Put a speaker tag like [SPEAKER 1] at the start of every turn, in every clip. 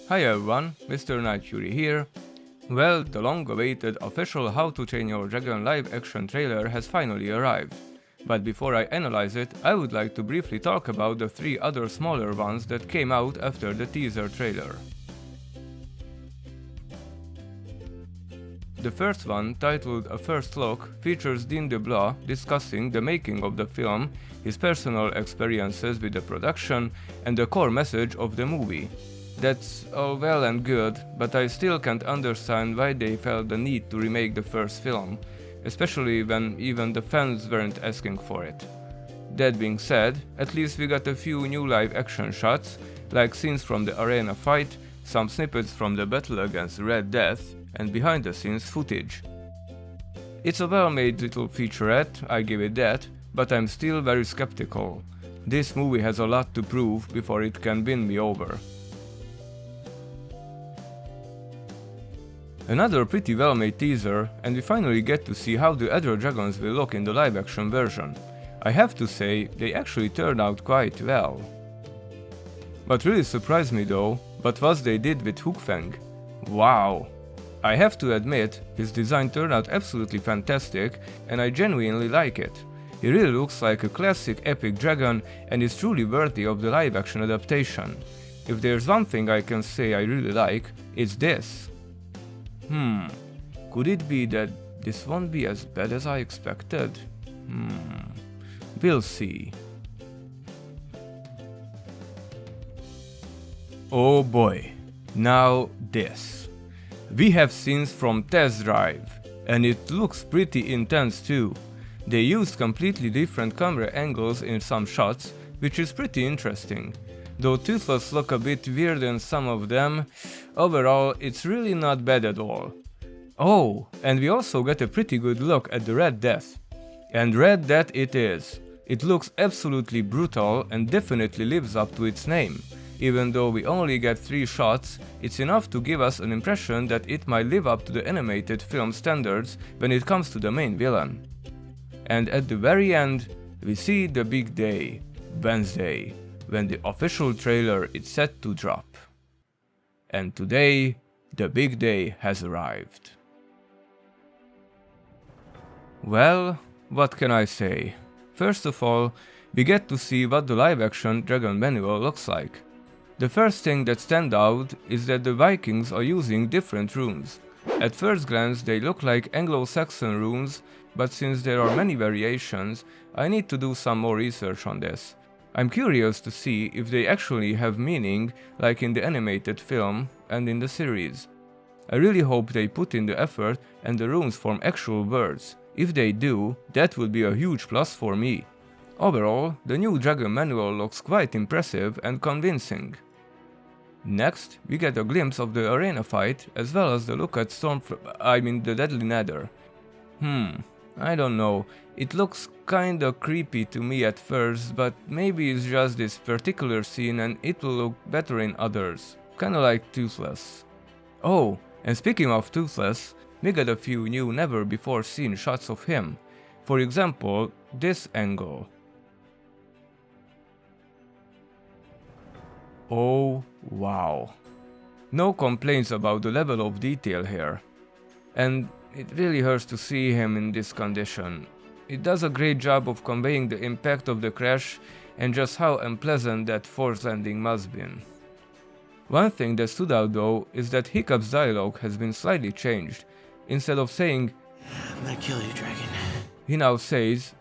[SPEAKER 1] Hi everyone, Mr. Night Fury here. Well, the long-awaited official How to Train Your Dragon live-action trailer has finally arrived. But before I analyze it, I would like to briefly talk about the 3 other smaller ones that came out after the teaser trailer. The first one, titled A First Look, features Dean DeBlois discussing the making of the film, his personal experiences with the production, and the core message of the movie. That's all well and good, but I still can't understand why they felt the need to remake the first film, especially when even the fans weren't asking for it. That being said, at least we got a few new live action shots, like scenes from the arena fight, some snippets from the battle against Red Death, and behind the scenes footage. It's a well-made little featurette, I give it that, but I'm still very skeptical. This movie has a lot to prove before it can win me over. Another pretty well-made teaser, and we finally get to see how the other dragons will look in the live-action version. I have to say, they actually turned out quite well. What really surprised me though, was they did with Hookfang. Wow! I have to admit, his design turned out absolutely fantastic, and I genuinely like it. He really looks like a classic epic dragon and is truly worthy of the live-action adaptation. If there's one thing I can say I really like, it's this. Could it be that this won't be as bad as I expected? We'll see. Oh boy, now this. We have scenes from Test Drive, and it looks pretty intense too. They used completely different camera angles in some shots, which is pretty interesting. Though Toothless look a bit weird in some of them, overall it's really not bad at all. Oh, and we also get a pretty good look at the Red Death. And Red Death it is. It looks absolutely brutal and definitely lives up to its name. Even though we only get 3 shots, it's enough to give us an impression that it might live up to the animated film standards when it comes to the main villain. And at the very end, we see the big day, Wednesday, when the official trailer is set to drop. And today, the big day has arrived. Well, what can I say? First of all, we get to see what the live-action Dragon Manual looks like. The first thing that stands out is that the Vikings are using different runes. At first glance they look like Anglo-Saxon runes, but since there are many variations, I need to do some more research on this. I'm curious to see if they actually have meaning like in the animated film and in the series. I really hope they put in the effort and the runes form actual words. If they do, that would be a huge plus for me. Overall, the new Dragon Manual looks quite impressive and convincing. Next, we get a glimpse of the arena fight as well as the look at the Deadly Nether. I don't know, it looks kinda creepy to me at first, but maybe it's just this particular scene and it will look better in others. Kinda like Toothless. Oh, and speaking of Toothless, we get a few new never before seen shots of him. For example, this angle. Oh wow. No complaints about the level of detail here. And it really hurts to see him in this condition. It does a great job of conveying the impact of the crash and just how unpleasant that forced landing must have been. One thing that stood out though is that Hiccup's dialogue has been slightly changed. Instead of saying,
[SPEAKER 2] I'm gonna kill you, dragon.
[SPEAKER 1] He now says,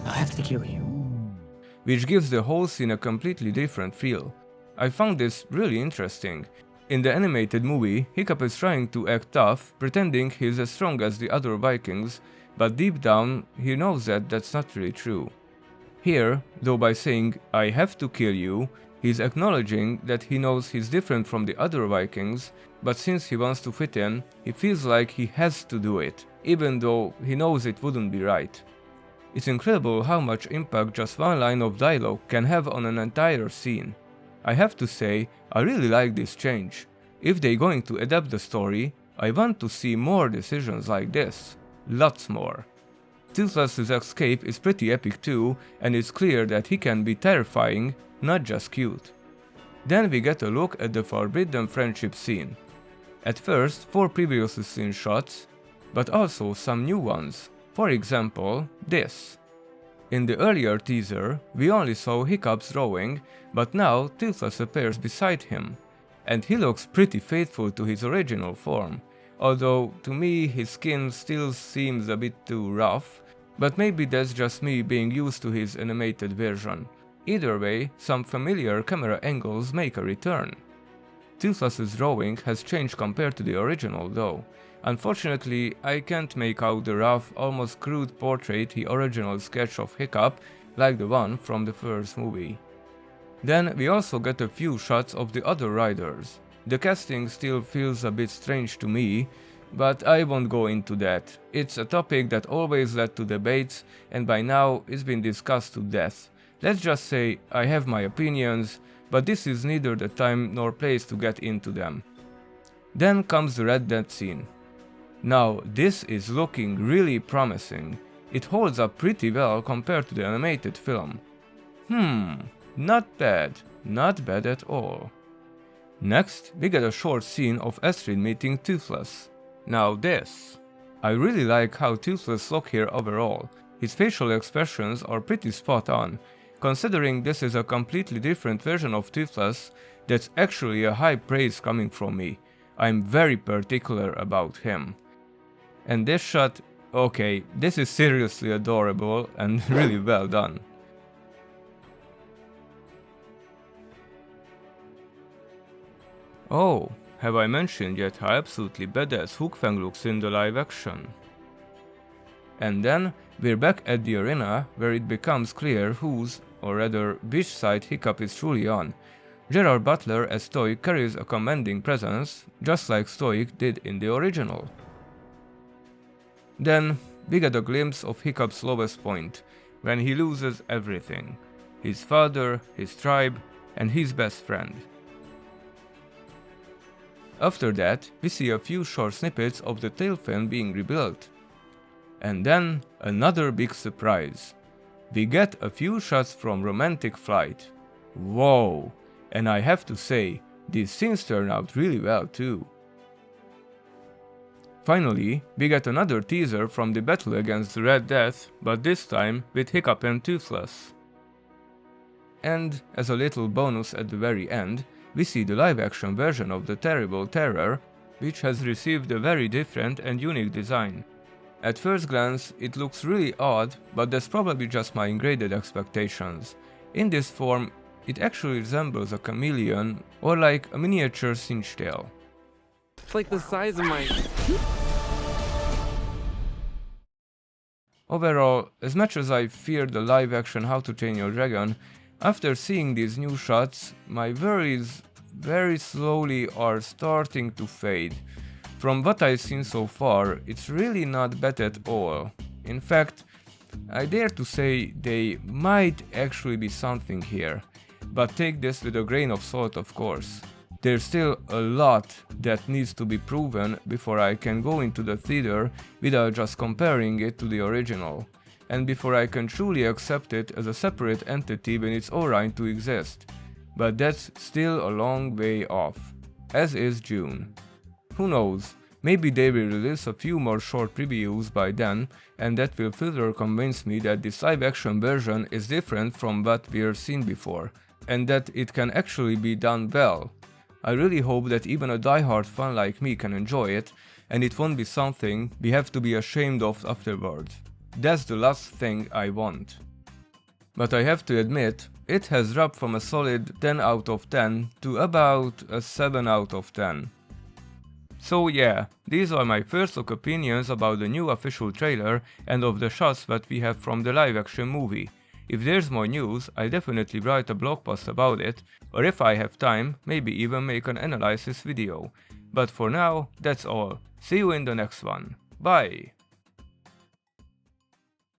[SPEAKER 2] I have to kill you.
[SPEAKER 1] Which gives the whole scene a completely different feel. I found this really interesting. In the animated movie, Hiccup is trying to act tough, pretending he's as strong as the other Vikings, but deep down he knows that that's not really true. Here, though by saying, I have to kill you, he's acknowledging that he knows he's different from the other Vikings, but since he wants to fit in, he feels like he has to do it, even though he knows it wouldn't be right. It's incredible how much impact just one line of dialogue can have on an entire scene. I have to say, I really like this change. If they're going to adapt the story, I want to see more decisions like this. Lots more. Toothless's escape is pretty epic too, and it's clear that he can be terrifying, not just cute. Then we get a look at the forbidden friendship scene. At first, 4 previously seen shots, but also some new ones. For example, this. In the earlier teaser, we only saw Hiccup's drawing, but now Toothless appears beside him. And he looks pretty faithful to his original form, although to me his skin still seems a bit too rough, but maybe that's just me being used to his animated version. Either way, some familiar camera angles make a return. Toothless's drawing has changed compared to the original though. Unfortunately, I can't make out the rough, almost crude portrait he originally sketched of Hiccup like the one from the first movie. Then we also get a few shots of the other riders. The casting still feels a bit strange to me, but I won't go into that. It's a topic that always led to debates and by now it's been discussed to death. Let's just say I have my opinions, but this is neither the time nor place to get into them. Then comes the Red Death scene. Now this is looking really promising. It holds up pretty well compared to the animated film. Not bad at all. Next, we get a short scene of Astrid meeting Toothless. Now this. I really like how Toothless looks here overall. His facial expressions are pretty spot on. Considering this is a completely different version of Toothless, that's actually a high praise coming from me. I'm very particular about him. And this shot, okay, this is seriously adorable and really well done. Oh, have I mentioned yet how absolutely badass Hook Fang looks in the live action? And then, we're back at the arena where it becomes clear whose, or rather which side Hiccup is truly on. Gerard Butler as Stoic carries a commanding presence, just like Stoic did in the original. Then, we get a glimpse of Hiccup's lowest point, when he loses everything. His father, his tribe, and his best friend. After that, we see a few short snippets of the tail fin being rebuilt. And then, another big surprise. We get a few shots from Romantic Flight. Whoa! And I have to say, these scenes turn out really well too. Finally, we get another teaser from the battle against the Red Death, but this time with Hiccup and Toothless. And, as a little bonus at the very end, we see the live-action version of the Terrible Terror, which has received a very different and unique design. At first glance, it looks really odd, but that's probably just my ungraded expectations. In this form, it actually resembles a chameleon, or like a miniature cinchtail.
[SPEAKER 3] It's like the size of my...
[SPEAKER 1] Overall, as much as I feared the live-action How to Train Your Dragon, after seeing these new shots, my worries very slowly are starting to fade. From what I've seen so far, it's really not bad at all. In fact, I dare to say they might actually be something here, but take this with a grain of salt, of course. There's still a lot that needs to be proven before I can go into the theater without just comparing it to the original, and before I can truly accept it as a separate entity when it's alright to exist. But that's still a long way off, as is June. Who knows, maybe they will release a few more short previews by then, and that will further convince me that this live-action version is different from what we've seen before, and that it can actually be done well. I really hope that even a die-hard fan like me can enjoy it, and it won't be something we have to be ashamed of afterwards. That's the last thing I want. But I have to admit, it has dropped from a solid 10 out of 10 to about a 7 out of 10. So yeah, these are my first look opinions about the new official trailer and of the shots that we have from the live action movie. If there's more news, I'll definitely write a blog post about it, or if I have time, maybe even make an analysis video. But for now, that's all. See you in the next one. Bye!